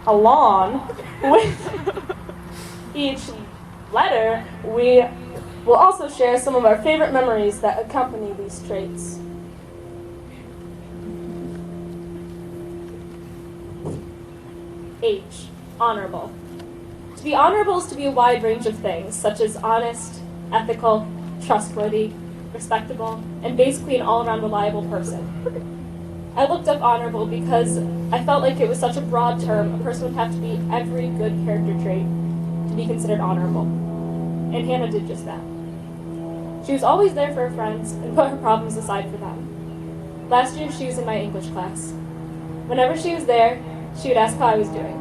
along with each letter, we will also share some of our favorite memories that accompany these traits. H. Honorable. To be honorable is to be a wide range of things, such as honest, ethical, trustworthy, respectable, and basically an all-around reliable person. I looked up honorable because I felt like it was such a broad term. A person would have to be every good character trait to be considered honorable. And Hannah did just that. She was always there for her friends and put her problems aside for them. Last year, she was in my English class. Whenever she was there, she would ask how I was doing.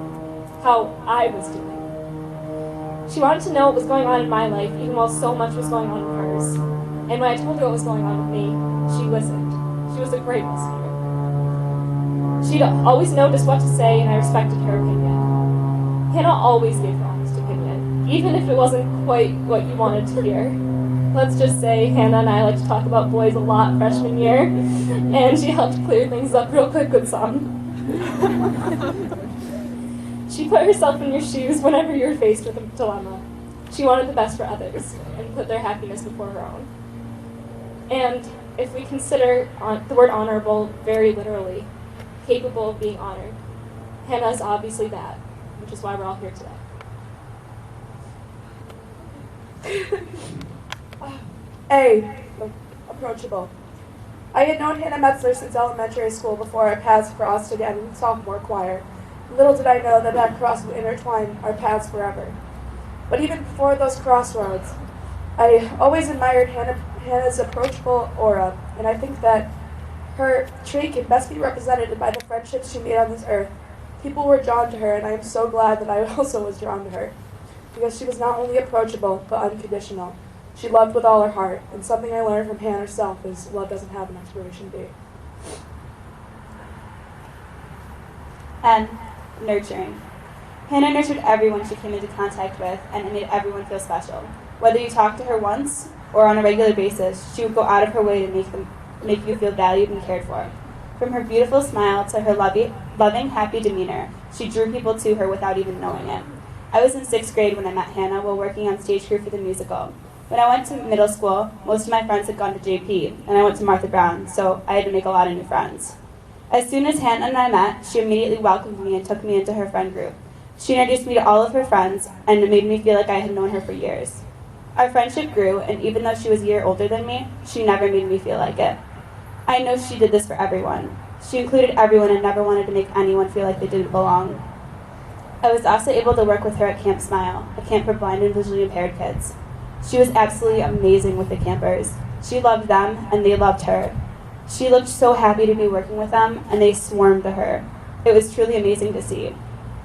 She wanted to know what was going on in my life, even while so much was going on in hers. And when I told her what was going on with me, she listened. She was a great listener. She'd always know just what to say, and I respected her opinion. Hannah always gave her honest opinion, even if it wasn't quite what you wanted to hear. Let's just say Hannah and I like to talk about boys a lot freshman year, and she helped clear things up real quick with some. She put herself in your shoes whenever you were faced with a dilemma. She wanted the best for others and put their happiness before her own. And if we consider the word honorable very literally, capable of being honored, Hannah is obviously that, which is why we're all here today. A. Approachable. I had known Hannah Metzler since elementary school before our paths crossed again in sophomore choir. Little did I know that cross would intertwine our paths forever. But even before those crossroads, I always admired Hannah's approachable aura, and I think that her trait can best be represented by the friendships she made on this earth. People were drawn to her, and I am so glad that I also was drawn to her, because she was not only approachable, but unconditional. She loved with all her heart, and something I learned from Hannah herself is love doesn't have an expiration date. N. Nurturing. Hannah nurtured everyone she came into contact with, and it made everyone feel special. Whether you talked to her once or on a regular basis, she would go out of her way to make you feel valued and cared for. From her beautiful smile to her loving, happy demeanor, she drew people to her without even knowing it. I was in 6th grade when I met Hannah while working on stage crew for the musical. When I went to middle school, most of my friends had gone to JP, and I went to Martha Brown, so I had to make a lot of new friends. As soon as Hannah and I met, she immediately welcomed me and took me into her friend group. She introduced me to all of her friends, and it made me feel like I had known her for years. Our friendship grew, and even though she was a year older than me, she never made me feel like it. I know she did this for everyone. She included everyone and never wanted to make anyone feel like they didn't belong. I was also able to work with her at Camp Smile, a camp for blind and visually impaired kids. She was absolutely amazing with the campers. She loved them, and they loved her. She looked so happy to be working with them, and they swarmed to her. It was truly amazing to see.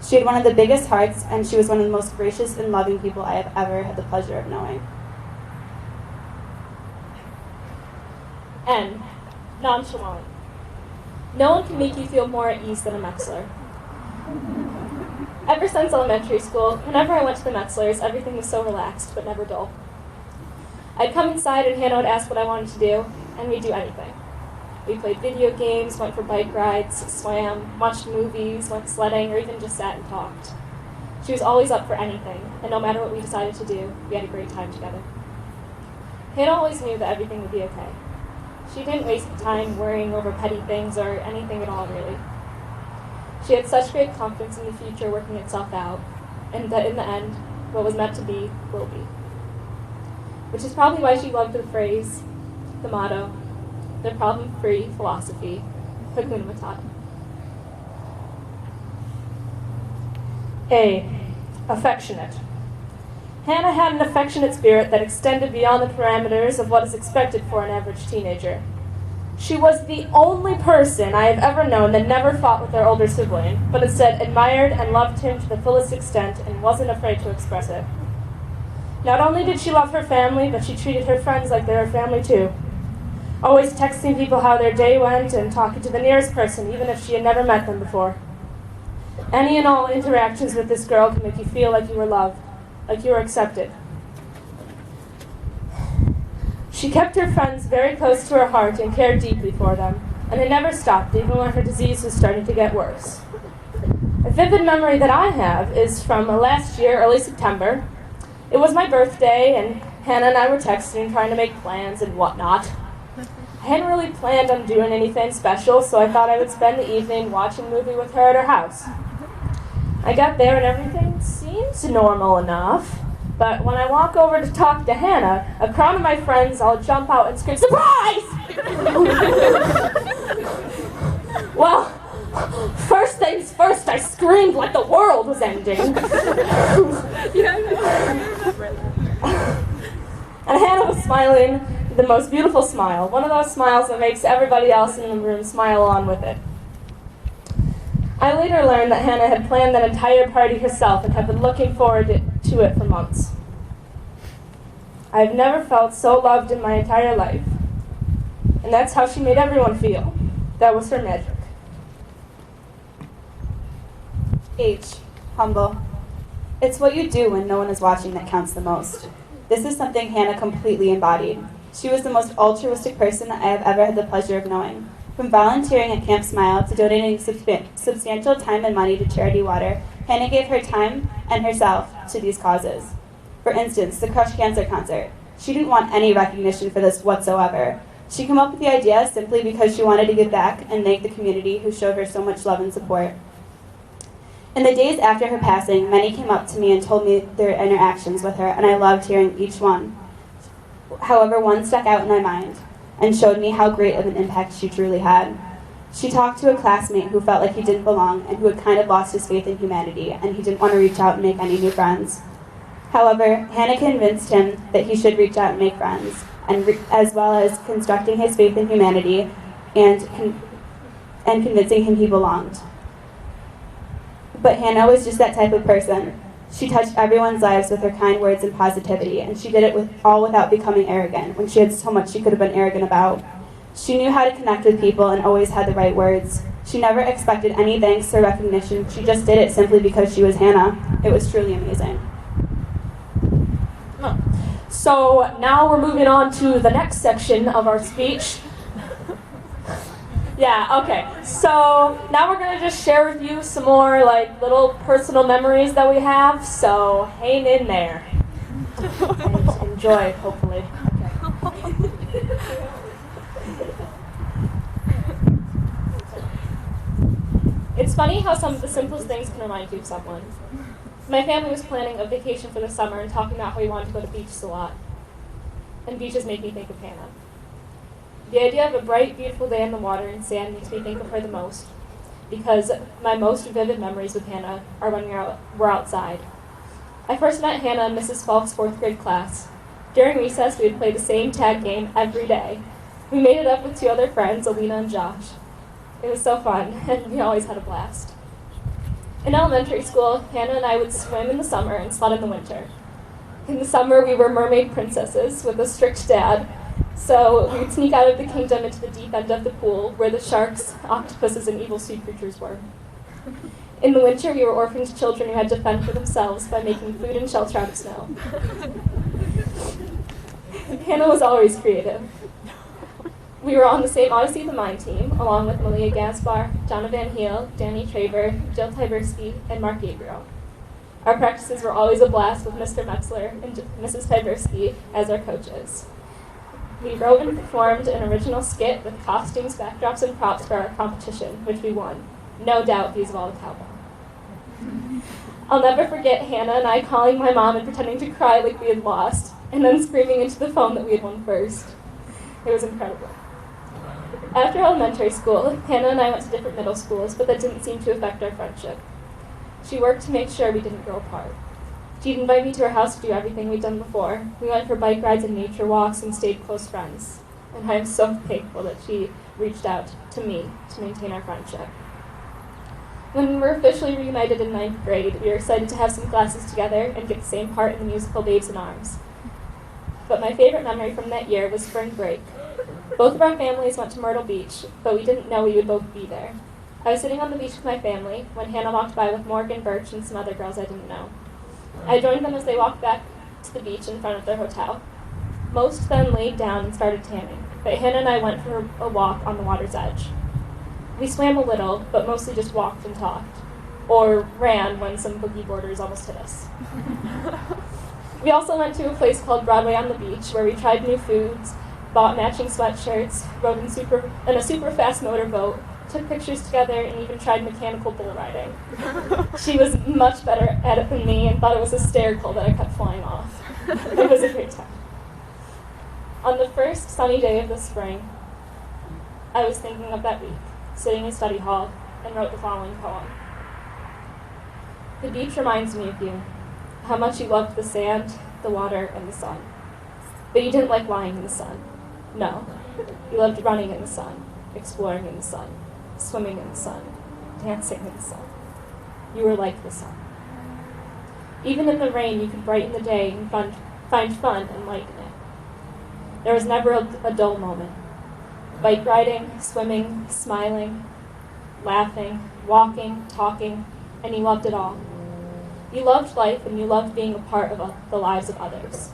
She had one of the biggest hearts, and she was one of the most gracious and loving people I have ever had the pleasure of knowing. N. Nonchalant. No one can make you feel more at ease than a Metzler. Ever since elementary school, whenever I went to the Metzlers, everything was so relaxed, but never dull. I'd come inside and Hannah would ask what I wanted to do, and we'd do anything. We played video games, went for bike rides, swam, watched movies, went sledding, or even just sat and talked. She was always up for anything, and no matter what we decided to do, we had a great time together. Hannah always knew that everything would be okay. She didn't waste time worrying over petty things or anything at all, really. She had such great confidence in the future working itself out, and that in the end, what was meant to be, will be. Which is probably why she loved the phrase, the motto, the problem-free philosophy, Hakuna Matata. A. Affectionate. Hannah had an affectionate spirit that extended beyond the parameters of what is expected for an average teenager. She was the only person I have ever known that never fought with their older sibling, but instead admired and loved him to the fullest extent and wasn't afraid to express it. Not only did she love her family, but she treated her friends like they were family too. Always texting people how their day went and talking to the nearest person, even if she had never met them before. Any and all interactions with this girl can make you feel like you were loved, like you were accepted. She kept her friends very close to her heart and cared deeply for them, and it never stopped, even when her disease was starting to get worse. A vivid memory that I have is from last year, early September. It was my birthday, and Hannah and I were texting, trying to make plans and whatnot. I hadn't really planned on doing anything special, so I thought I would spend the evening watching a movie with her at her house. I got there and everything seems normal enough, but when I walk over to talk to Hannah, a crowd of my friends all jump out and scream, "Surprise!" Well, first things first, I screamed like the world was ending. And Hannah was smiling the most beautiful smile, one of those smiles that makes everybody else in the room smile along with it. I later learned that Hannah had planned that entire party herself and had been looking forward to it for months. I've never felt so loved in my entire life. And that's how she made everyone feel. That was her magic. H. Humble. It's what you do when no one is watching that counts the most. This is something Hannah completely embodied. She was the most altruistic person I have ever had the pleasure of knowing. From volunteering at Camp Smile to donating substantial time and money to Charity Water, Hannah gave her time and herself to these causes. For instance, the Crush Cancer concert. She didn't want any recognition for this whatsoever. She came up with the idea simply because she wanted to give back and thank the community who showed her so much love and support. In the days after her passing, many came up to me and told me their interactions with her, and I loved hearing each one. However, one stuck out in my mind and showed me how great of an impact she truly had. She talked to a classmate who felt like he didn't belong and who had kind of lost his faith in humanity, and he didn't want to reach out and make any new friends. However, Hannah convinced him that he should reach out and make friends, as well as constructing his faith in humanity and convincing him he belonged. But Hannah was just that type of person. She touched everyone's lives with her kind words and positivity, and she did it all without becoming arrogant, when she had so much she could have been arrogant about. She knew how to connect with people and always had the right words. She never expected any thanks or recognition. She just did it simply because she was Hannah. It was truly amazing. So now we're moving on to the next section of our speech. Yeah, okay. So now we're going to just share with you some more little personal memories that we have. So hang in there and enjoy, hopefully. Okay. It's funny how some of the simplest things can remind you of someone. My family was planning a vacation for the summer and talking about how we wanted to go to beaches a lot. And beaches make me think of Hannah. The idea of a bright, beautiful day in the water and sand makes me think of her the most, because my most vivid memories with Hannah are when we're outside. I first met Hannah in Mrs. Falk's 4th grade class. During recess, we would play the same tag game every day. We made it up with 2 other friends, Alina and Josh. It was so fun, and we always had a blast. In elementary school, Hannah and I would swim in the summer and sled in the winter. In the summer, we were mermaid princesses with a strict dad, so we would sneak out of the kingdom into the deep end of the pool where the sharks, octopuses, and evil sea creatures were. In the winter, we were orphaned children who had to fend for themselves by making food and shelter out of snow. Hannah was always creative. We were on the same Odyssey of the Mind team, along with Malia Gaspar, Jonna Van Heel, Danny Traver, Jill Tyberski, and Mark Gabriel. Our practices were always a blast with Mr. Metzler and Mrs. Tyberski as our coaches. We wrote and performed an original skit with costumes, backdrops, and props for our competition, which we won. No doubt these of all the cowbell. I'll never forget Hannah and I calling my mom and pretending to cry like we had lost, and then screaming into the phone that we had won first. It was incredible. After elementary school, Hannah and I went to different middle schools, but that didn't seem to affect our friendship. She worked to make sure we didn't grow apart. She'd invite me to her house to do everything we'd done before. We went for bike rides and nature walks and stayed close friends. And I am so thankful that she reached out to me to maintain our friendship. When we were officially reunited in 9th grade, we were excited to have some classes together and get the same part in the musical Babes in Arms. But my favorite memory from that year was spring break. Both of our families went to Myrtle Beach, but we didn't know we would both be there. I was sitting on the beach with my family when Hannah walked by with Morgan, Birch, and some other girls I didn't know. I joined them as they walked back to the beach in front of their hotel. Most then laid down and started tanning, but Hannah and I went for a walk on the water's edge. We swam a little, but mostly just walked and talked. or ran when some boogie boarders almost hit us. We also went to a place called Broadway on the Beach, where we tried new foods, bought matching sweatshirts, rode in a super fast motorboat, took pictures together, and even tried mechanical bull riding. She was much better at it than me and thought it was hysterical that I kept flying off. It was a great time. On the first sunny day of the spring, I was thinking of that week, sitting in study hall, and wrote the following poem. The beach reminds me of you, how much you loved the sand, the water, and the sun. But you didn't like lying in the sun. No, you loved running in the sun, exploring in the sun, swimming in the sun, dancing in the sun. You were like the sun. Even in the rain, you could brighten the day and find fun and light in it. There was never a dull moment. Bike riding, swimming, smiling, laughing, walking, talking, and you loved it all. You loved life and you loved being a part of the lives of others.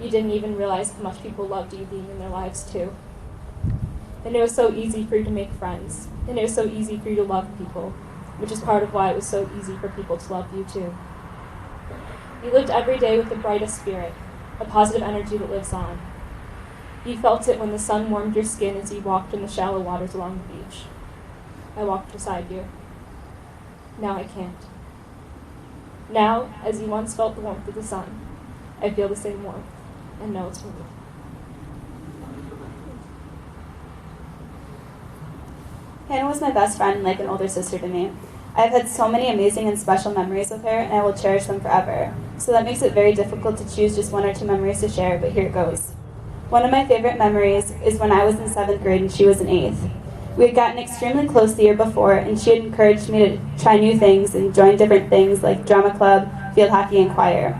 You didn't even realize how much people loved you being in their lives too. And it was so easy for you to make friends. And it was so easy for you to love people, which is part of why it was so easy for people to love you too. You lived every day with the brightest spirit, a positive energy that lives on. You felt it when the sun warmed your skin as you walked in the shallow waters along the beach. I walked beside you. Now I can't. Now, as you once felt the warmth of the sun, I feel the same warmth and know it's from you. Hannah was my best friend and like an older sister to me. I've had so many amazing and special memories with her, and I will cherish them forever. So that makes it very difficult to choose just one or two memories to share, but here it goes. One of my favorite memories is when I was in 7th grade and she was in 8th. We had gotten extremely close the year before, and she had encouraged me to try new things and join different things like drama club, field hockey, and choir.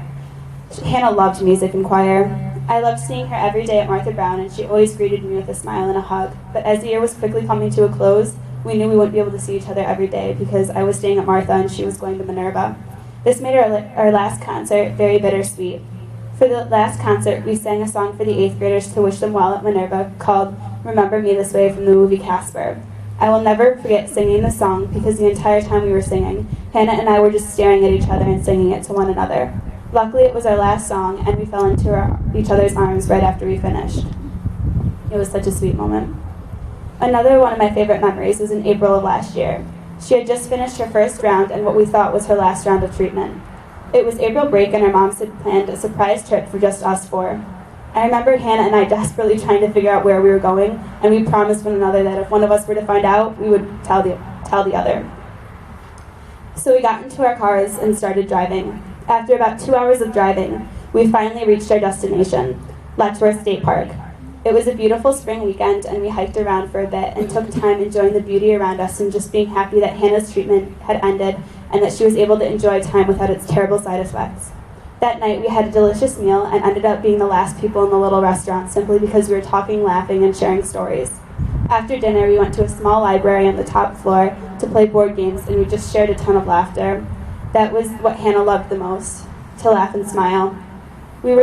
Hannah loved music and choir. I loved seeing her every day at Martha Brown, and she always greeted me with a smile and a hug. But as the year was quickly coming to a close, we knew we wouldn't be able to see each other every day because I was staying at Martha and she was going to Minerva. This made our last concert very bittersweet. For the last concert, we sang a song for the 8th graders to wish them well at Minerva called Remember Me This Way from the movie Casper. I will never forget singing the song because the entire time we were singing, Hannah and I were just staring at each other and singing it to one another. Luckily, it was our last song, and we fell into each other's arms right after we finished. It was such a sweet moment. Another one of my favorite memories was in April of last year. She had just finished her first round and what we thought was her last round of treatment. It was April break and our moms had planned a surprise trip for just us four. I remembered Hannah and I desperately trying to figure out where we were going, and we promised one another that if one of us were to find out, we would tell the other. So we got into our cars and started driving. After about 2 hours of driving, we finally reached our destination, Letchworth State Park. It was a beautiful spring weekend, and we hiked around for a bit and took time enjoying the beauty around us and just being happy that Hannah's treatment had ended and that she was able to enjoy time without its terrible side effects. That night, we had a delicious meal and ended up being the last people in the little restaurant simply because we were talking, laughing, and sharing stories. After dinner, we went to a small library on the top floor to play board games, and we just shared a ton of laughter. That was what Hannah loved the most, to laugh and smile. When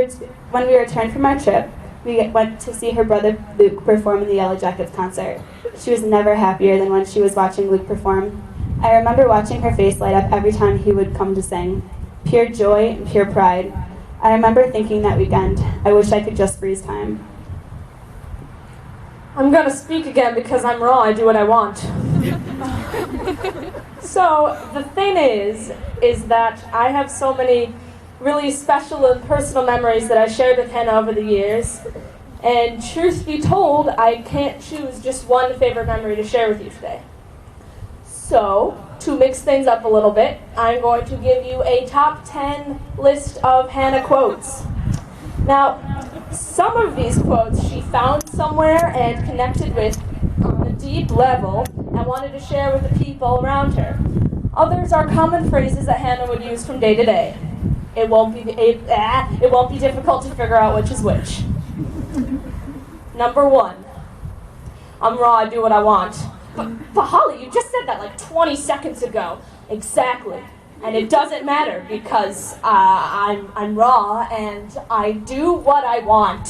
we returned from our trip, we went to see her brother Luke perform in the Yellow Jackets concert. She was never happier than when she was watching Luke perform. I remember watching her face light up every time he would come to sing. Pure joy and pure pride. I remember thinking that weekend, I wish I could just freeze time. I'm gonna speak again because I'm raw, I do what I want. So, the thing is that I have so many really special and personal memories that I shared with Hannah over the years. And truth be told, I can't choose just one favorite memory to share with you today. So, to mix things up a little bit, I'm going to give you a top 10 list of Hannah quotes. Now, some of these quotes she found somewhere and connected with on a deep level and wanted to share with the people around her. Others are common phrases that Hannah would use from day to day. It won't be difficult to figure out which is which. Number 1, I'm raw, I do what I want. But Holly, you just said that like 20 seconds ago. Exactly. And it doesn't matter because I'm raw and I do what I want.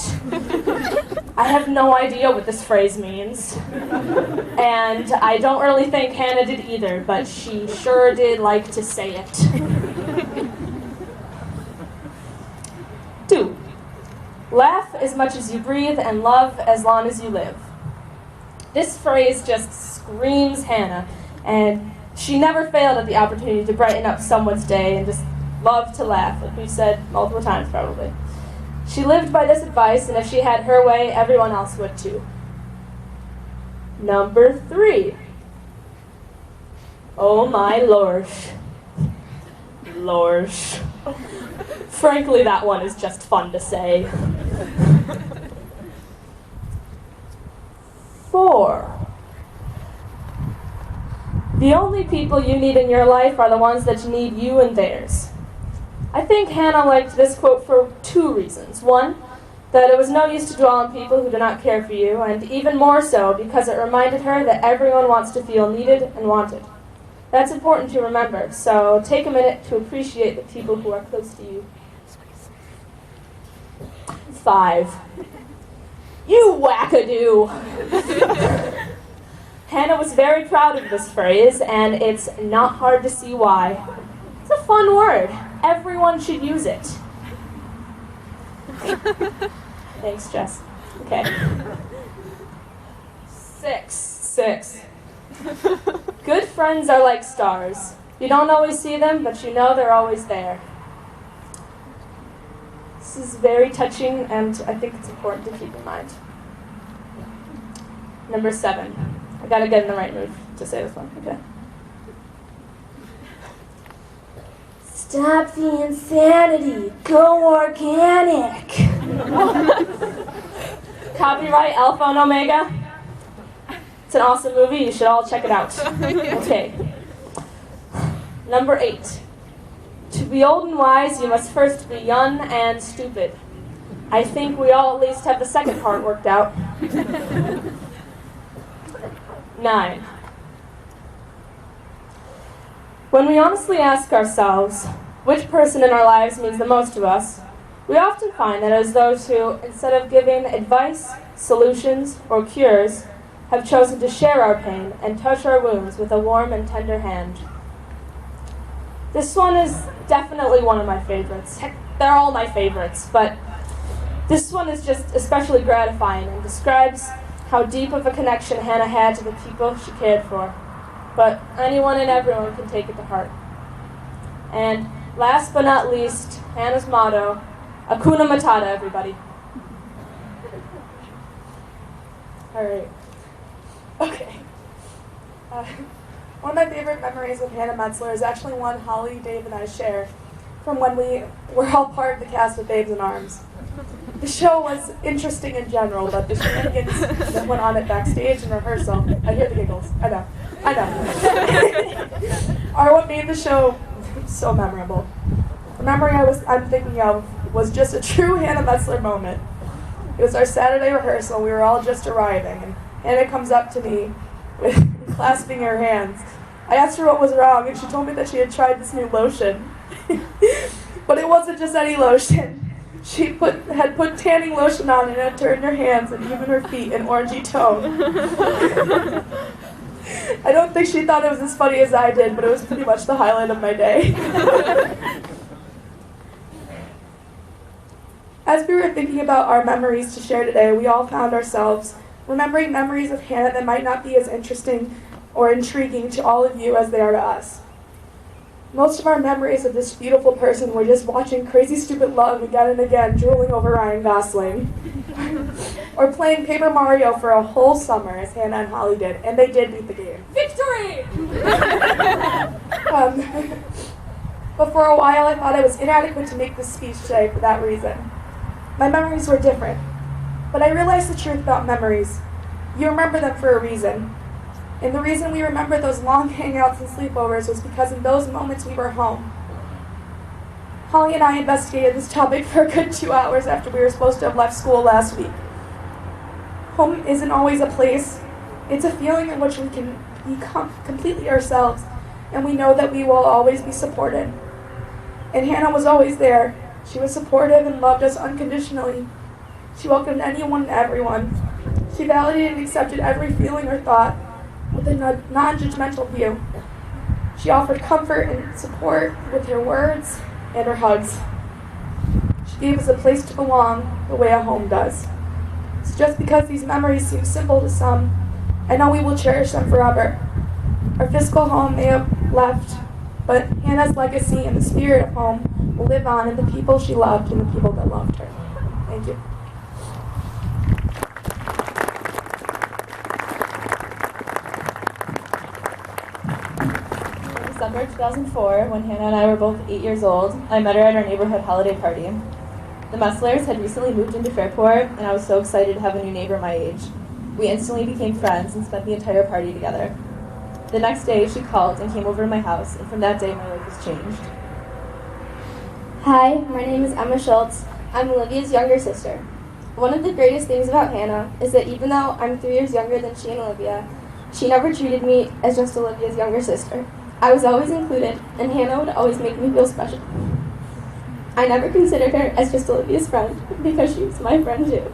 I have no idea what this phrase means. And I don't really think Hannah did either, but she sure did like to say it. 2. Laugh as much as you breathe and love as long as you live. This phrase just screams Hannah, and she never failed at the opportunity to brighten up someone's day and just love to laugh, like we've said multiple times probably. She lived by this advice, and if she had her way, everyone else would too. Number 3. Oh my lorsh. Lorsh. Frankly, that one is just fun to say. 4. The only people you need in your life are the ones that need you and theirs. I think Hannah liked this quote for 2 reasons. 1, that it was no use to dwell on people who do not care for you, and even more so because it reminded her that everyone wants to feel needed and wanted. That's important to remember, so take a minute to appreciate the people who are close to you. 5. You wackadoo! Hannah was very proud of this phrase, and it's not hard to see why. It's a fun word. Everyone should use it. Thanks, Jess. Okay. 6. Good friends are like stars. You don't always see them, but you know they're always there. This is very touching, and I think it's important to keep in mind. Number 7. I gotta get in the right mood to say this one. Okay. Stop the insanity. Go organic. Copyright Alpha and Omega. It's an awesome movie. You should all check it out. Okay. Number 8. To be old and wise, you must first be young and stupid. I think we all at least have the second part worked out. 9. When we honestly ask ourselves which person in our lives means the most to us, we often find that it is those who, instead of giving advice, solutions, or cures, have chosen to share our pain and touch our wounds with a warm and tender hand. This one is definitely one of my favorites. Heck, they're all my favorites, but this one is just especially gratifying and describes how deep of a connection Hannah had to the people she cared for. But anyone and everyone can take it to heart. And last but not least, Hannah's motto, Hakuna Matata, everybody. All right. Okay. One of my favorite memories of Hannah Metzler is actually one Holly, Dave, and I share from when we were all part of the cast of Babes in Arms. The show was interesting in general, but the shenanigans that went on it backstage and rehearsal, I hear the giggles, I know, are what made the show so memorable. The memory I'm thinking of was just a true Hannah Metzler moment. It was our Saturday rehearsal, we were all just arriving, and Hannah comes up to me with clasping her hands. I asked her what was wrong, and she told me that she had tried this new lotion. But it wasn't just any lotion. She had put tanning lotion on and had turned her hands and even her feet an orangey tone. I don't think she thought it was as funny as I did, but it was pretty much the highlight of my day. As we were thinking about our memories to share today, we all found ourselves remembering memories of Hannah that might not be as interesting or intriguing to all of you as they are to us. Most of our memories of this beautiful person were just watching Crazy Stupid Love again and again, drooling over Ryan Gosling. Or playing Paper Mario for a whole summer, as Hannah and Holly did, and they did beat the game. Victory! But for a while I thought I was inadequate to make this speech today for that reason. My memories were different, but I realized the truth about memories. You remember them for a reason. And the reason we remember those long hangouts and sleepovers was because in those moments we were home. Holly and I investigated this topic for a good 2 hours after we were supposed to have left school last week. Home isn't always a place. It's a feeling in which we can become completely ourselves, and we know that we will always be supported. And Hannah was always there. She was supportive and loved us unconditionally. She welcomed anyone and everyone. She validated and accepted every feeling or thought with a non-judgmental view. She offered comfort and support with her words and her hugs. She gave us a place to belong the way a home does. So just because these memories seem simple to some, I know we will cherish them forever. Our physical home may have left, but Hannah's legacy and the spirit of home will live on in the people she loved and the people that loved her. Thank you. In December 2004, when Hannah and I were both 8 years old, I met her at our neighborhood holiday party. The Metzlers had recently moved into Fairport, and I was so excited to have a new neighbor my age. We instantly became friends and spent the entire party together. The next day, she called and came over to my house, and from that day, my life was changed. Hi, my name is Emma Shultz. I'm Olivia's younger sister. One of the greatest things about Hannah is that even though I'm 3 years younger than she and Olivia, she never treated me as just Olivia's younger sister. I was always included, and Hannah would always make me feel special. I never considered her as just Olivia's friend, because she was my friend too.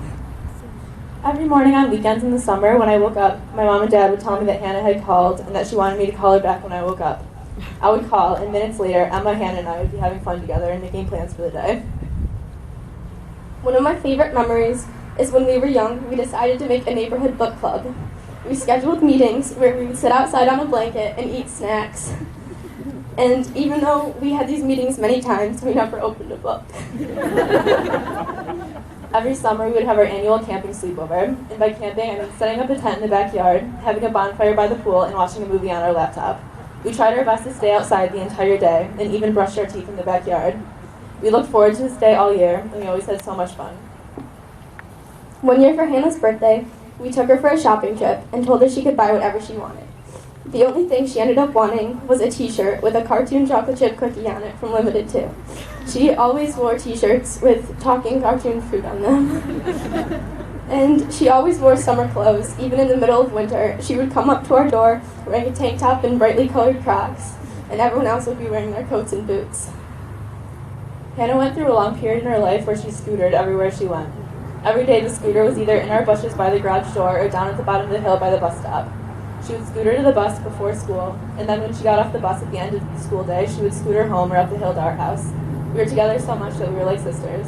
Every morning on weekends in the summer, when I woke up, my mom and dad would tell me that Hannah had called and that she wanted me to call her back when I woke up. I would call, and minutes later, Emma, Hannah, and I would be having fun together and making plans for the day. One of my favorite memories is when we were young, we decided to make a neighborhood book club. We scheduled meetings where we would sit outside on a blanket and eat snacks. And even though we had these meetings many times, we never opened a book. Every summer, we would have our annual camping sleepover, and by camping, I mean setting up a tent in the backyard, having a bonfire by the pool, and watching a movie on our laptop. We tried our best to stay outside the entire day, and even brushed our teeth in the backyard. We looked forward to this day all year, and we always had so much fun. One year for Hannah's birthday, we took her for a shopping trip and told her she could buy whatever she wanted. The only thing she ended up wanting was a t-shirt with a cartoon chocolate chip cookie on it from Limited 2. She always wore t-shirts with talking cartoon fruit on them. And she always wore summer clothes, even in the middle of winter. She would come up to our door wearing a tank top and brightly colored Crocs, and everyone else would be wearing their coats and boots. Hannah went through a long period in her life where she scootered everywhere she went. Every day the scooter was either in our bushes by the garage door or down at the bottom of the hill by the bus stop. She would scooter to the bus before school, and then when she got off the bus at the end of the school day, she would scooter home or up the hill to our house. We were together so much that we were like sisters.